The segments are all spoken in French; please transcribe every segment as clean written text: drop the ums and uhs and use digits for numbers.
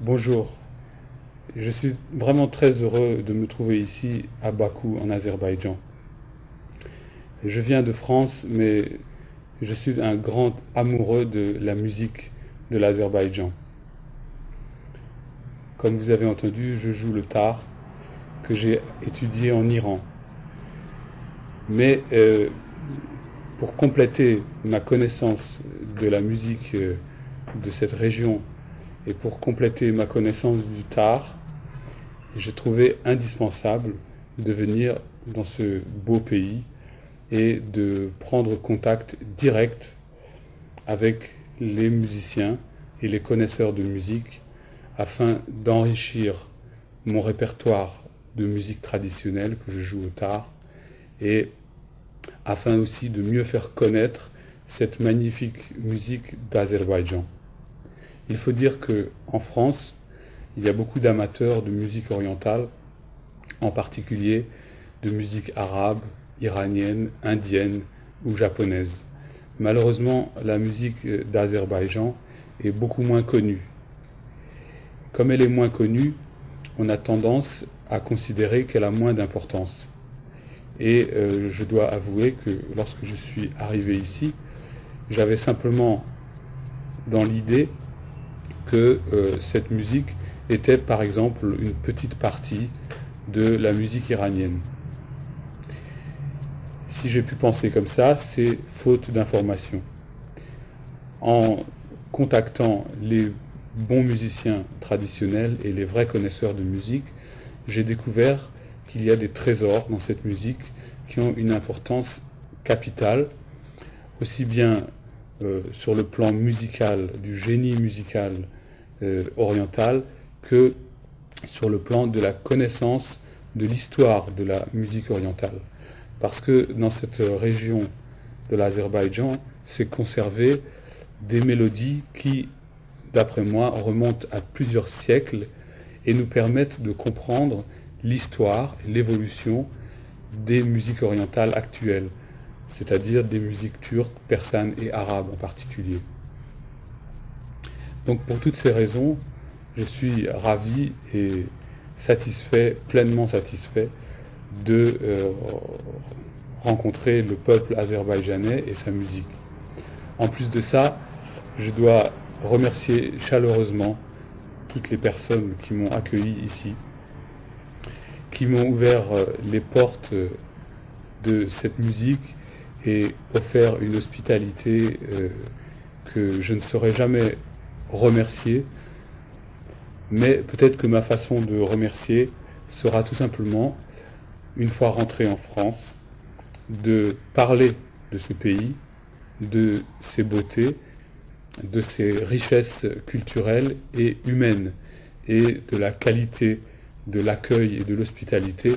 Bonjour, je suis vraiment très heureux de me trouver ici à Bakou en Azerbaïdjan. Je viens de France, mais je suis un grand amoureux de la musique de l'Azerbaïdjan. Comme vous avez entendu, je joue le tar que j'ai étudié en Iran. Mais pour compléter ma connaissance de la musique de cette région et pour compléter ma connaissance du tar, j'ai trouvé indispensable de venir dans ce beau pays et de prendre contact direct avec les musiciens et les connaisseurs de musique afin d'enrichir mon répertoire de musique traditionnelle que je joue au tar et afin aussi de mieux faire connaître cette magnifique musique d'Azerbaïdjan. Il faut dire qu'en France, il y a beaucoup d'amateurs de musique orientale, en particulier de musique arabe, iranienne, indienne ou japonaise. Malheureusement, la musique d'Azerbaïdjan est beaucoup moins connue. Comme elle est moins connue, on a tendance à considérer qu'elle a moins d'importance. Et je dois avouer que lorsque je suis arrivé ici, j'avais simplement dans l'idée que cette musique était par exemple une petite partie de la musique iranienne. Si j'ai pu penser comme ça, c'est faute d'information. En contactant les bons musiciens traditionnels et les vrais connaisseurs de musique, j'ai découvert qu'il y a des trésors dans cette musique qui ont une importance capitale, aussi bien sur le plan musical, du génie musical oriental, que sur le plan de la connaissance de l'histoire de la musique orientale. Parce que dans cette région de l'Azerbaïdjan, s'est conservé des mélodies qui, d'après moi, remontent à plusieurs siècles et nous permettent de comprendre l'histoire et l'évolution des musiques orientales actuelles, c'est-à-dire des musiques turques, persanes et arabes en particulier. Donc pour toutes ces raisons, je suis ravi et satisfait, pleinement satisfait de rencontrer le peuple azerbaïdjanais et sa musique. En plus de ça, je dois remercier chaleureusement toutes les personnes qui m'ont accueilli ici, qui m'ont ouvert les portes de cette musique et offert une hospitalité que je ne saurais jamais remercier, mais peut-être que ma façon de remercier sera tout simplement, une fois rentré en France, de parler de ce pays, de ses beautés, de ses richesses culturelles et humaines, et de la qualité de l'accueil et de l'hospitalité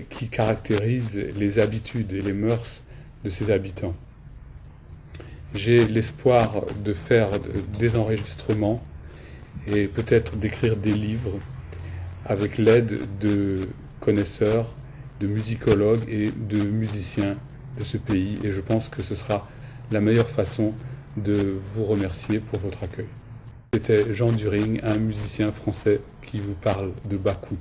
qui caractérisent les habitudes et les mœurs de ses habitants. J'ai l'espoir de faire des enregistrements et peut-être d'écrire des livres avec l'aide de connaisseurs, de musicologues et de musiciens de ce pays, et je pense que ce sera la meilleure façon de vous remercier pour votre accueil. C'était Jean During, un musicien français qui vous parle de Bakou.